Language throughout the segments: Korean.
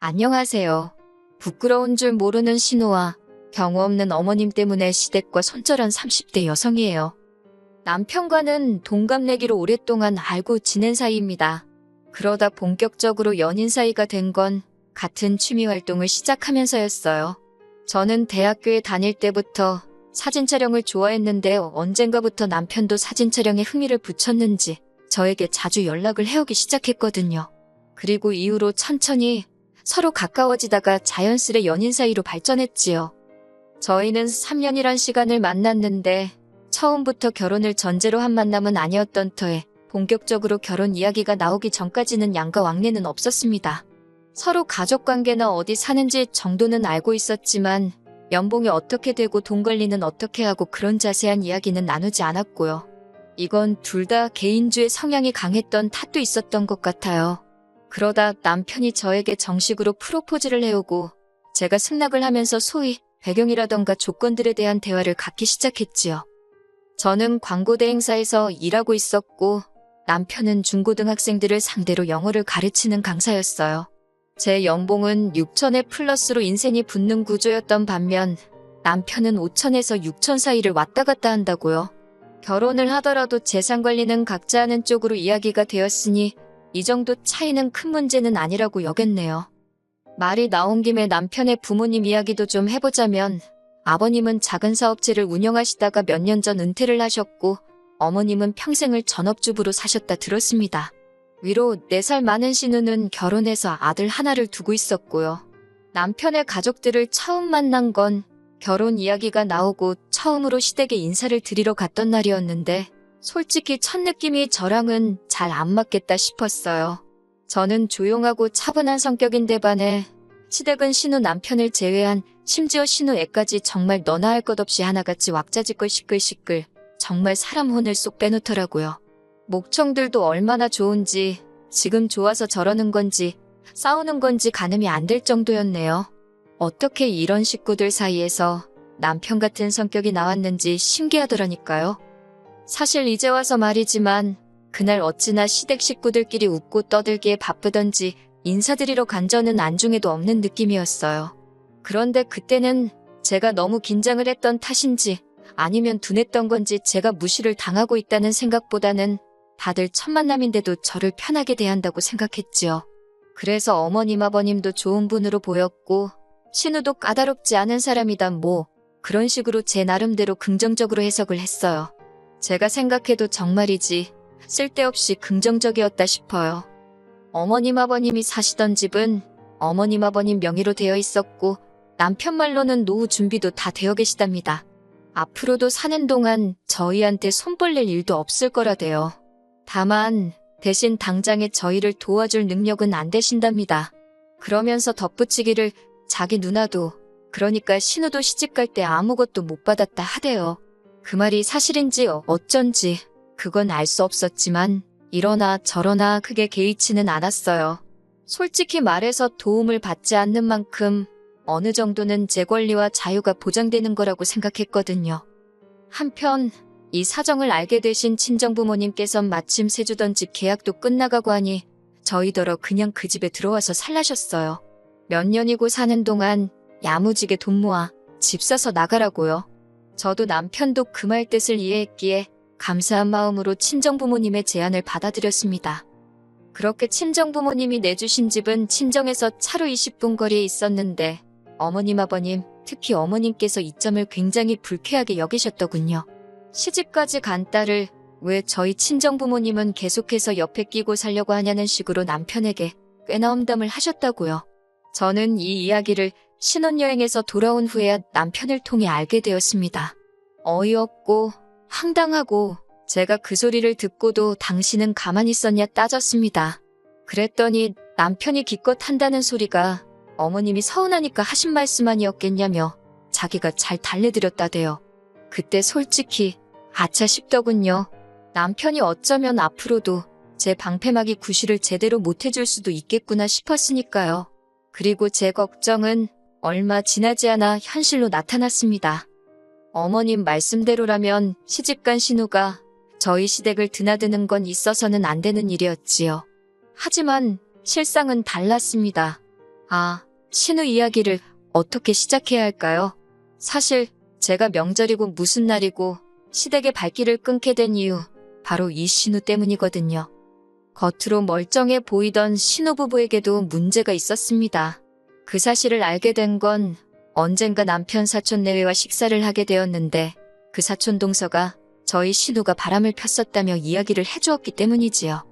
안녕하세요. 부끄러운 줄 모르는 신우와 경우 없는 어머님 때문에 시댁과 손절한 30대 여성이에요. 남편과는 동갑내기로 오랫동안 알고 지낸 사이입니다. 그러다 본격적으로 연인 사이가 된 건 같은 취미 활동을 시작하면서였어요. 저는 대학교에 다닐 때부터 사진 촬영을 좋아했는데 언젠가부터 남편도 사진 촬영에 흥미를 붙였는지 저에게 자주 연락을 해오기 시작했거든요. 그리고 이후로 천천히 서로 가까워지다가 자연스레 연인 사이로 발전했지요. 저희는 3년이란 시간을 만났는데 처음부터 결혼을 전제로 한 만남은 아니었던 터에 본격적으로 결혼 이야기가 나오기 전까지는 양가 왕래는 없었습니다. 서로 가족관계나 어디 사는지 정도는 알고 있었지만 연봉이 어떻게 되고 돈 관리는 어떻게 하고 그런 자세한 이야기는 나누지 않았고요. 이건 둘 다 개인주의 성향이 강했던 탓도 있었던 것 같아요. 그러다 남편이 저에게 정식으로 프로포즈를 해오고 제가 승낙을 하면서 소위 배경이라던가 조건들에 대한 대화를 갖기 시작했지요. 저는 광고대 행사에서 일하고 있었고 남편은 중고등학생들을 상대로 영어를 가르치는 강사였어요. 제 연봉은 6천에 플러스로 인센이 붙는 구조였던 반면 남편은 5천에서 6천 사이를 왔다 갔다 한다고요. 결혼을 하더라도 재산 관리는 각자 하는 쪽으로 이야기가 되었으니 이 정도 차이는 큰 문제는 아니라고 여겼네요. 말이 나온 김에 남편의 부모님 이야기도 좀 해보자면 아버님은 작은 사업체를 운영하시다가 몇 년 전 은퇴를 하셨고 어머님은 평생을 전업주부로 사셨다 들었습니다. 위로 4살 많은 신우는 결혼해서 아들 하나를 두고 있었고요. 남편의 가족들을 처음 만난 건 결혼 이야기가 나오고 처음으로 시댁에 인사를 드리러 갔던 날이었는데 솔직히 첫 느낌이 저랑은 잘 안 맞겠다 싶었어요. 저는 조용하고 차분한 성격인데 반해 시댁은 신우 남편을 제외한 심지어 신우 애까지 정말 너나 할 것 없이 하나같이 왁자지껄 시끌시끌 정말 사람 혼을 쏙 빼놓더라고요. 목청들도 얼마나 좋은지 지금 좋아서 저러는 건지 싸우는 건지 가늠이 안 될 정도였네요. 어떻게 이런 식구들 사이에서 남편 같은 성격이 나왔는지 신기하더라니까요. 사실 이제 와서 말이지만 그날 어찌나 시댁 식구들끼리 웃고 떠들기에 바쁘던지 인사드리러 간 저는 안중에도 없는 느낌이었어요. 그런데 그때는 제가 너무 긴장을 했던 탓인지 아니면 둔했던 건지 제가 무시를 당하고 있다는 생각보다는 다들 첫 만남인데도 저를 편하게 대한다고 생각했지요. 그래서 어머님 아버님도 좋은 분으로 보였고 신우도 까다롭지 않은 사람이다 그런 식으로 제 나름대로 긍정적으로 해석을 했어요. 제가 생각해도 정말이지 쓸데없이 긍정적이었다 싶어요. 어머님 아버님이 사시던 집은 어머님 아버님 명의로 되어 있었고 남편 말로는 노후 준비도 다 되어 계시답니다. 앞으로도 사는 동안 저희한테 손 벌릴 일도 없을 거라대요. 다만 대신 당장에 저희를 도와줄 능력은 안 되신답니다. 그러면서 덧붙이기를 자기 누나도 그러니까 신우도 시집갈 때 아무것도 못 받았다 하대요. 그 말이 사실인지 어쩐지 그건 알 수 없었지만 이러나 저러나 크게 개의치는 않았어요. 솔직히 말해서 도움을 받지 않는 만큼 어느 정도는 제 권리와 자유가 보장되는 거라고 생각했거든요. 한편 이 사정을 알게 되신 친정부모님께선 마침 세주던 집 계약도 끝나가고 하니 저희더러 그냥 그 집에 들어와서 살라셨어요. 몇 년이고 사는 동안 야무지게 돈 모아 집 사서 나가라고요. 저도 남편도 그 말 뜻을 이해했기에 감사한 마음으로 친정부모님의 제안을 받아들였습니다. 그렇게 친정부모님이 내주신 집은 친정에서 차로 20분 거리에 있었는데 어머님 아버님, 특히 어머님께서 이 점을 굉장히 불쾌하게 여기셨더군요. 시집까지 간 딸을 왜 저희 친정부모님은 계속해서 옆에 끼고 살려고 하냐는 식으로 남편에게 꽤나 험담을 하셨다고요. 저는 이 이야기를 신혼여행에서 돌아온 후에야 남편을 통해 알게 되었습니다. 어이없고 황당하고 제가 그 소리를 듣고도 당신은 가만히 있었냐 따졌습니다. 그랬더니 남편이 기껏 한다는 소리가 어머님이 서운하니까 하신 말씀 아니었겠냐며 자기가 잘 달래드렸다대요. 그때 솔직히 아차 싶더군요. 남편이 어쩌면 앞으로도 제 방패막이 구실을 제대로 못해줄 수도 있겠구나 싶었으니까요. 그리고 제 걱정은 얼마 지나지 않아 현실로 나타났습니다. 어머님 말씀대로라면 시집간 신우가 저희 시댁을 드나드는 건 있어서는 안 되는 일이었지요. 하지만 실상은 달랐습니다. 아, 신우 이야기를 어떻게 시작해야 할까요? 사실 제가 명절이고 무슨 날이고 시댁의 발길을 끊게 된 이유 바로 이 신우 때문이거든요. 겉으로 멀쩡해 보이던 신우 부부에게도 문제가 있었습니다. 그 사실을 알게 된 건 언젠가 남편 사촌 내외와 식사를 하게 되었는데 그 사촌 동서가 저희 신우가 바람을 폈었다며 이야기를 해주었기 때문이지요.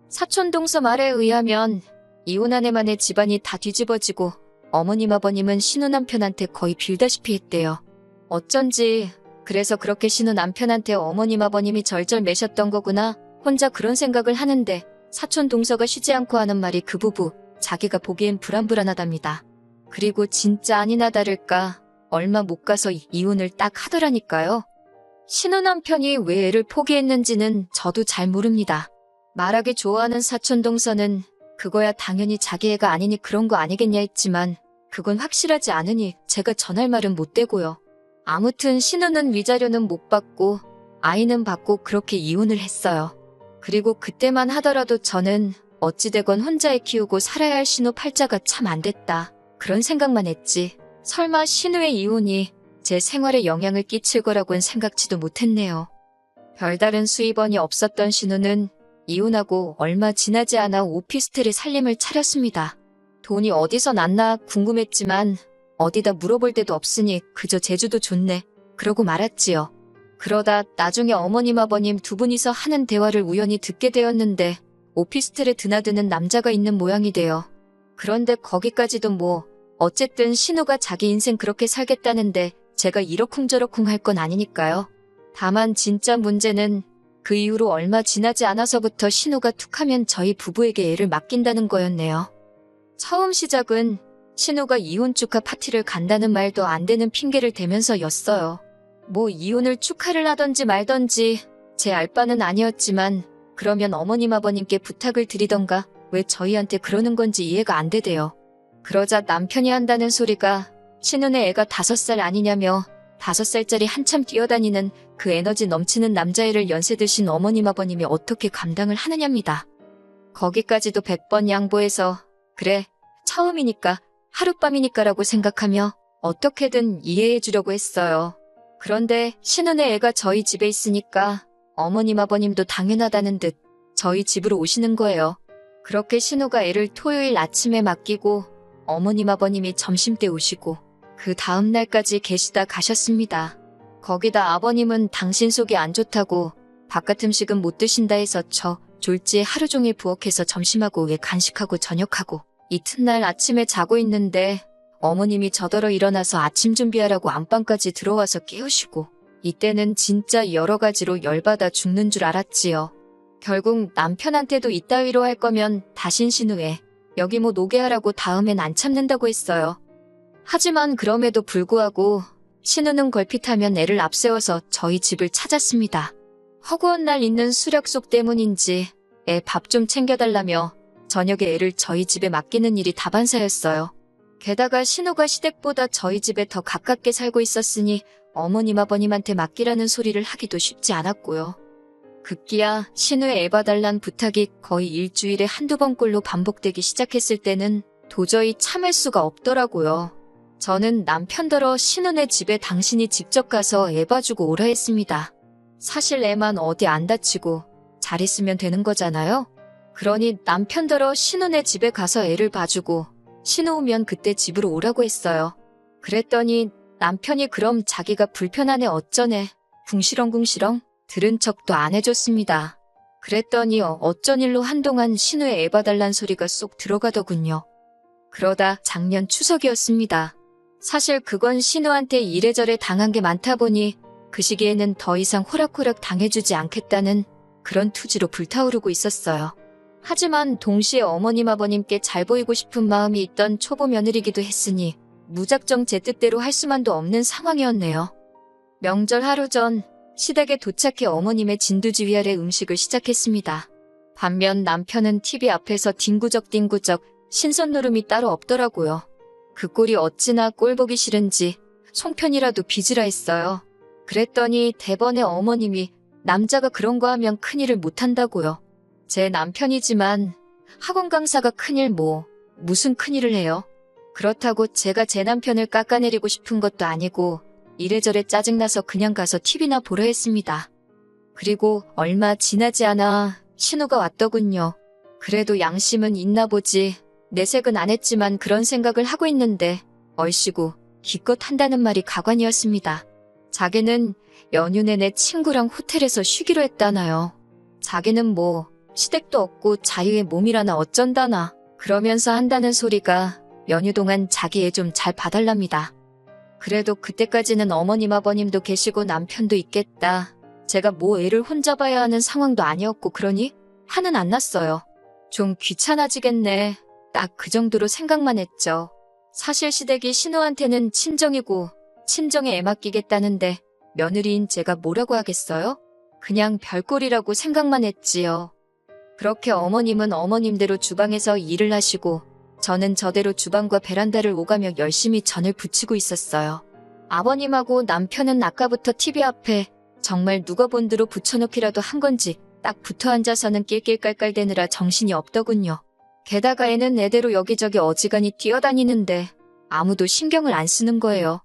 사촌 동서 말에 의하면 이혼 아내만의 집안이 다 뒤집어지고 어머님 아버님은 신우 남편한테 거의 빌다시피 했대요. 어쩐지 그래서 그렇게 신우 남편한테 어머님 아버님이 절절 매셨던 거구나 혼자 그런 생각을 하는데 사촌 동서가 쉬지 않고 하는 말이 그 부부 자기가 보기엔 불안불안하답니다. 그리고 진짜 아니나 다를까 얼마 못 가서 이혼을 딱 하더라니까요. 신우 남편이 왜 애를 포기했는지는 저도 잘 모릅니다. 말하기 좋아하는 사촌 동서는 그거야 당연히 자기 애가 아니니 그런 거 아니겠냐 했지만 그건 확실하지 않으니 제가 전할 말은 못 되고요. 아무튼 신우는 위자료는 못 받고 아이는 받고 그렇게 이혼을 했어요. 그리고 그때만 하더라도 저는 어찌되건 혼자 애 키우고 살아야 할 신우 팔자가 참 안 됐다. 그런 생각만 했지. 설마 신우의 이혼이 제 생활에 영향을 끼칠 거라고는 생각지도 못했네요. 별다른 수입원이 없었던 신우는 이혼하고 얼마 지나지 않아 오피스텔에 살림을 차렸습니다. 돈이 어디서 났나 궁금했지만 어디다 물어볼 데도 없으니 그저 제주도 좋네. 그러고 말았지요. 그러다 나중에 어머님 아버님 두 분이서 하는 대화를 우연히 듣게 되었는데 오피스텔에 드나드는 남자가 있는 모양이 돼요. 그런데 거기까지도 뭐 어쨌든 신우가 자기 인생 그렇게 살겠다는데 제가 이러쿵저러쿵 할 건 아니니까요. 다만 진짜 문제는 그 이후로 얼마 지나지 않아서부터 신우가 툭하면 저희 부부에게 애를 맡긴다는 거였네요. 처음 시작은 신우가 이혼 축하 파티를 간다는 말도 안 되는 핑계를 대면서였어요. 뭐 이혼을 축하를 하던지 말던지 제 알 바는 아니었지만 그러면 어머님 아버님께 부탁을 드리던가 왜 저희한테 그러는 건지 이해가 안 되대요. 그러자 남편이 한다는 소리가 신우네 애가 5살 아니냐며 5살짜리 한참 뛰어다니는 그 에너지 넘치는 남자애를 연세 드신 어머님 아버님이 어떻게 감당을 하느냐입니다. 거기까지도 100번 양보해서 그래 처음이니까 하룻밤이니까라고 생각하며 어떻게든 이해해 주려고 했어요. 그런데 신우네 애가 저희 집에 있으니까 어머님 아버님도 당연하다는 듯 저희 집으로 오시는 거예요. 그렇게 신우가 애를 토요일 아침에 맡기고 어머님 아버님이 점심때 오시고 그 다음 날까지 계시다 가셨습니다. 거기다 아버님은 당신 속이 안 좋다고 바깥 음식은 못 드신다 해서 저 졸지에 하루 종일 부엌에서 점심하고 애 간식하고 저녁하고 이튿날 아침에 자고 있는데 어머님이 저더러 일어나서 아침 준비하라고 안방까지 들어와서 깨우시고 이때는 진짜 여러 가지로 열받아 죽는 줄 알았지요. 결국 남편한테도 이따위로 할 거면 다신 신우에 여기 뭐 노게 하라고 다음엔 안 참는다고 했어요. 하지만 그럼에도 불구하고 신우는 걸핏하면 애를 앞세워서 저희 집을 찾았습니다. 허구한 날 있는 수력속 때문인지 애 밥 좀 챙겨달라며 저녁에 애를 저희 집에 맡기는 일이 다반사였어요. 게다가 신우가 시댁보다 저희 집에 더 가깝게 살고 있었으니 어머님 아버님한테 맡기라는 소리를 하기도 쉽지 않았고요. 급기야 신우의 애 봐달란 부탁이 거의 일주일에 한두 번꼴로 반복되기 시작했을 때는 도저히 참을 수가 없더라고요. 저는 남편더러 신우네 집에 당신이 직접 가서 애 봐주고 오라 했습니다. 사실 애만 어디 안 다치고 잘 있으면 되는 거잖아요. 그러니 남편더러 신우네 집에 가서 애를 봐주고 신우 오면 그때 집으로 오라고 했어요. 그랬더니 남편이 그럼 자기가 불편하네 어쩌네 궁시렁궁시렁 들은 척도 안 해줬습니다. 그랬더니 어쩐 일로 한동안 신우의 애 봐달란 소리가 쏙 들어가더군요. 그러다 작년 추석이었습니다. 사실 그건 신우한테 이래저래 당한 게 많다 보니 그 시기에는 더 이상 호락호락 당해주지 않겠다는 그런 투지로 불타오르고 있었어요. 하지만 동시에 어머님 아버님께 잘 보이고 싶은 마음이 있던 초보 며느리기도 했으니 무작정 제 뜻대로 할 수만도 없는 상황이었네요. 명절 하루 전 시댁에 도착해 어머님의 진두지휘 아래 음식을 시작했습니다. 반면 남편은 TV 앞에서 뒹구적 신선노름이 따로 없더라고요. 그 꼴이 어찌나 꼴보기 싫은지 송편이라도 빚으라 했어요. 그랬더니 대번에 어머님이 남자가 그런 거 하면 큰일을 못한다고요. 제 남편이지만 학원 강사가 큰일 무슨 큰일을 해요. 그렇다고 제가 제 남편을 깎아내리고 싶은 것도 아니고 이래저래 짜증나서 그냥 가서 TV나 보려 했습니다. 그리고 얼마 지나지 않아 신호가 왔더군요. 그래도 양심은 있나 보지. 내색은 안 했지만 그런 생각을 하고 있는데 얼씨구 기껏 한다는 말이 가관이었습니다. 자기는 연휴 내내 친구랑 호텔에서 쉬기로 했다나요. 자기는 뭐 시댁도 없고 자유의 몸이라나 어쩐다나 그러면서 한다는 소리가 연휴 동안 자기 애 좀 잘 봐달랍니다. 그래도 그때까지는 어머님 아버님도 계시고 남편도 있겠다. 제가 뭐 애를 혼자 봐야 하는 상황도 아니었고 그러니 화는 안 났어요. 좀 귀찮아지겠네. 딱 그 정도로 생각만 했죠. 사실 시댁이 신우한테는 친정이고 친정에 애 맡기겠다는데 며느리인 제가 뭐라고 하겠어요? 그냥 별꼴이라고 생각만 했지요. 그렇게 어머님은 어머님대로 주방에서 일을 하시고 저는 저대로 주방과 베란다를 오가며 열심히 전을 부치고 있었어요. 아버님하고 남편은 아까부터 TV 앞에 정말 누가 본드로 붙여놓기라도 한 건지 딱 붙어 앉아서는 낄낄깔깔대느라 정신이 없더군요. 게다가 애는 애대로 여기저기 어지간히 뛰어다니는데 아무도 신경을 안 쓰는 거예요.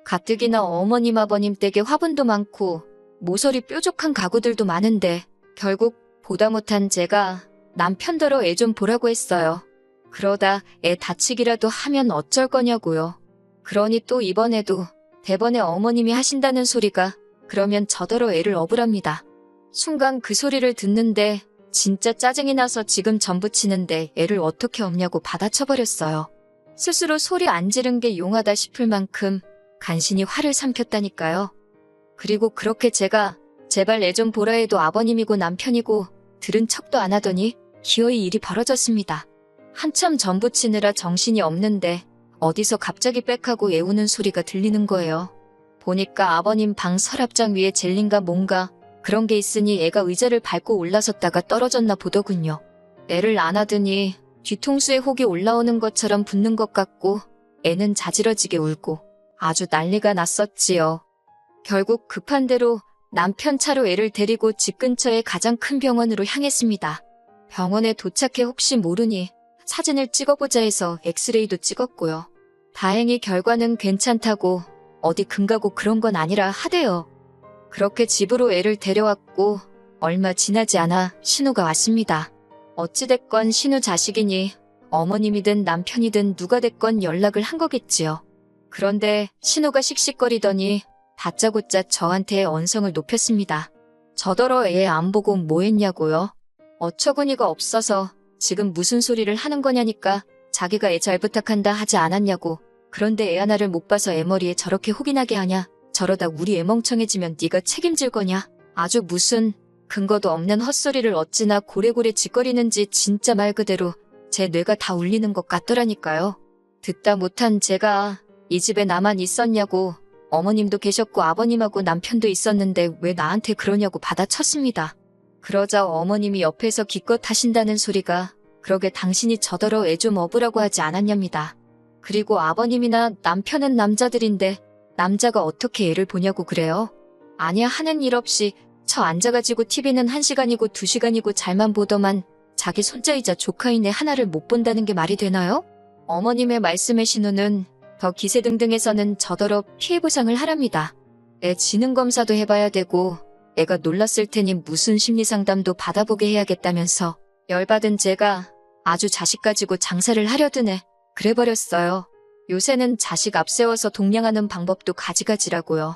가뜩이나 어머님 아버님 댁에 화분도 많고 모서리 뾰족한 가구들도 많은데 결국 보다 못한 제가 남편더러 애 좀 보라고 했어요. 그러다 애 다치기라도 하면 어쩔 거냐고요. 그러니 또 이번에도 대번에 어머님이 하신다는 소리가 그러면 저더러 애를 업으랍니다. 순간 그 소리를 듣는데 진짜 짜증이 나서 지금 전 부치는데 애를 어떻게 업냐고 받아쳐버렸어요. 스스로 소리 안 지른 게 용하다 싶을 만큼 간신히 화를 삼켰다니까요. 그리고 그렇게 제가 제발 애 좀 보라 해도 아버님이고 남편이고 들은 척도 안 하더니 기어이 일이 벌어졌습니다. 한참 전 부치느라 정신이 없는데 어디서 갑자기 빽하고 애우는 소리가 들리는 거예요. 보니까 아버님 방 서랍장 위에 젤린가 뭔가 그런 게 있으니 애가 의자를 밟고 올라섰다가 떨어졌나 보더군요. 애를 안아드니 뒤통수에 혹이 올라오는 것처럼 붓는 것 같고 애는 자지러지게 울고 아주 난리가 났었지요. 결국 급한 대로 남편 차로 애를 데리고 집 근처의 가장 큰 병원으로 향했습니다. 병원에 도착해 혹시 모르니 사진을 찍어보자 해서 엑스레이도 찍었고요. 다행히 결과는 괜찮다고 어디 금가고 그런 건 아니라 하대요. 그렇게 집으로 애를 데려왔고 얼마 지나지 않아 신우가 왔습니다. 어찌됐건 신우 자식이니 어머님이든 남편이든 누가 됐건 연락을 한 거겠지요. 그런데 신우가 씩씩거리더니 다짜고짜 저한테 언성을 높였습니다. 저더러 애 안 보고 뭐 했냐고요? 어처구니가 없어서 지금 무슨 소리를 하는 거냐니까 자기가 애 잘 부탁한다 하지 않았냐고. 그런데 애 하나를 못 봐서 애 머리에 저렇게 혹이 나게 하냐. 저러다 우리 애 멍청해지면 네가 책임질 거냐. 아주 무슨 근거도 없는 헛소리를 어찌나 고래고래 짓거리는지 진짜 말 그대로 제 뇌가 다 울리는 것 같더라니까요. 듣다 못한 제가 이 집에 나만 있었냐고 어머님도 계셨고 아버님하고 남편도 있었는데 왜 나한테 그러냐고 받아쳤습니다. 그러자 어머님이 옆에서 기껏 하신다는 소리가 그러게 당신이 저더러 애 좀 업으라고 하지 않았냐입니다. 그리고 아버님이나 남편은 남자들인데 남자가 어떻게 애를 보냐고 그래요? 아니야 하는 일 없이 저 앉아가지고 TV는 1시간이고 2시간이고 잘만 보더만 자기 손자이자 조카인 애 하나를 못 본다는 게 말이 되나요? 어머님의 말씀에 신우는 더 기세등등해서는 저더러 피해보상을 하랍니다. 애 지능검사도 해봐야 되고 애가 놀랐을 테니 무슨 심리상담도 받아보게 해야겠다면서 열받은 제가 아주 자식 가지고 장사를 하려드네. 그래버렸어요. 요새는 자식 앞세워서 동냥하는 방법도 가지가지라고요.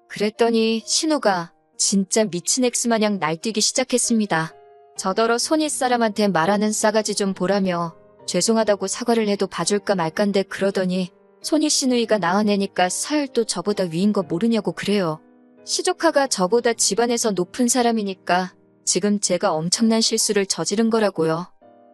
그랬더니 신우가 진짜 미친 엑스마냥 날뛰기 시작했습니다. 저더러 손윗사람한테 말하는 싸가지 좀 보라며 죄송하다고 사과를 해도 봐줄까 말깐데 그러더니 손윗 시누이가 낳은 애니까 사열도 저보다 위인 거 모르냐고 그래요. 시조카가 저보다 집안에서 높은 사람이니까 지금 제가 엄청난 실수를 저지른 거라고요.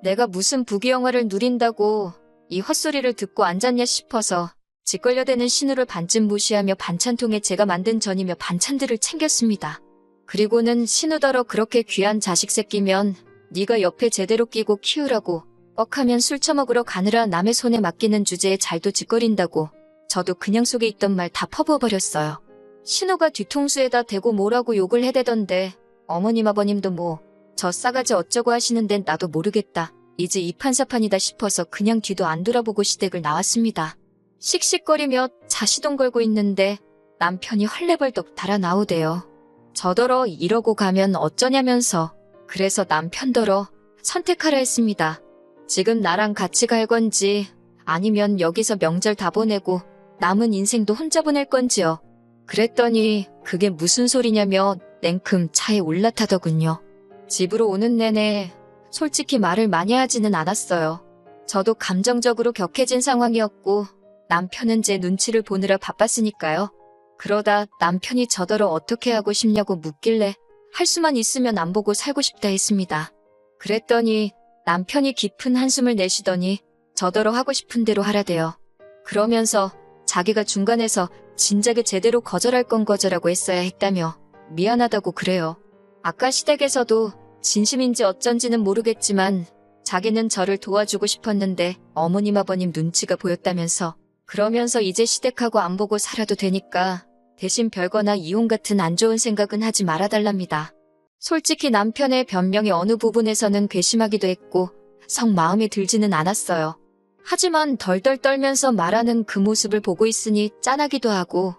내가 무슨 부귀영화를 누린다고 이 헛소리를 듣고 앉았냐 싶어서 짓걸려대는 신우를 반쯤 무시하며 반찬통에 제가 만든 전이며 반찬들을 챙겼습니다. 그리고는 신우더러 그렇게 귀한 자식 새끼면 네가 옆에 제대로 끼고 키우라고 뻑하면 술 처먹으러 가느라 남의 손에 맡기는 주제에 잘도 짓거린다고 저도 그냥 속에 있던 말 다 퍼부어버렸어요. 신우가 뒤통수에다 대고 뭐라고 욕을 해대던데 어머님 아버님도 뭐 저 싸가지 어쩌고 하시는데 나도 모르겠다 이제 이판사판이다 싶어서 그냥 뒤도 안 돌아보고 시댁을 나왔습니다. 씩씩거리며 자시동 걸고 있는데 남편이 헐레벌떡 달아 나오대요. 저더러 이러고 가면 어쩌냐면서. 그래서 남편더러 선택하라 했습니다. 지금 나랑 같이 갈 건지 아니면 여기서 명절 다 보내고 남은 인생도 혼자 보낼 건지요. 그랬더니 그게 무슨 소리냐며 냉큼 차에 올라타더군요. 집으로 오는 내내 솔직히 말을 많이 하지는 않았어요. 저도 감정적으로 격해진 상황이었고 남편은 제 눈치를 보느라 바빴으니까요. 그러다 남편이 저더러 어떻게 하고 싶냐고 묻길래 할 수만 있으면 안 보고 살고 싶다 했습니다. 그랬더니 남편이 깊은 한숨을 내쉬더니 저더러 하고 싶은 대로 하라대요. 그러면서 자기가 중간에서 진작에 제대로 거절할 건 거절하고 했어야 했다며 미안하다고 그래요. 아까 시댁에서도 진심인지 어쩐지는 모르겠지만 자기는 저를 도와주고 싶었는데 어머님 아버님 눈치가 보였다면서 그러면서 이제 시댁하고 안 보고 살아도 되니까 대신 별거나 이혼 같은 안 좋은 생각은 하지 말아달랍니다. 솔직히 남편의 변명이 어느 부분에서는 괘씸하기도 했고 성 마음에 들지는 않았어요. 하지만 덜덜 떨면서 말하는 그 모습을 보고 있으니 짠하기도 하고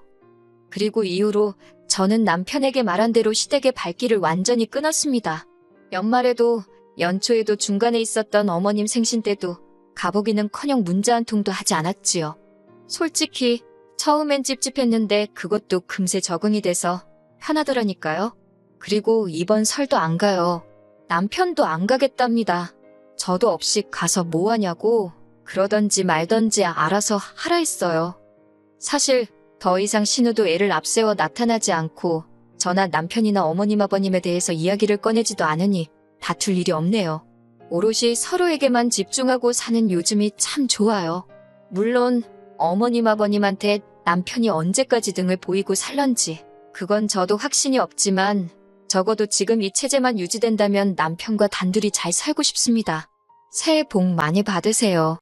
그리고 이후로 저는 남편에게 말한 대로 시댁의 발길을 완전히 끊었습니다. 연말에도 연초에도 중간에 있었던 어머님 생신 때도 가보기는커녕 문자 한 통도 하지 않았지요. 솔직히 처음엔 찝찝했는데 그것도 금세 적응이 돼서 편하더라니까요. 그리고 이번 설도 안 가요. 남편도 안 가겠답니다. 저도 없이 가서 뭐 하냐고 그러던지 말던지 알아서 하라 했어요. 사실 더 이상 신우도 애를 앞세워 나타나지 않고 저나 남편이나 어머님 아버님에 대해서 이야기를 꺼내지도 않으니 다툴 일이 없네요. 오롯이 서로에게만 집중하고 사는 요즘이 참 좋아요. 물론 어머님 아버님한테 남편이 언제까지 등을 보이고 살런지 그건 저도 확신이 없지만 적어도 지금 이 체제만 유지된다면 남편과 단둘이 잘 살고 싶습니다. 새해 복 많이 받으세요.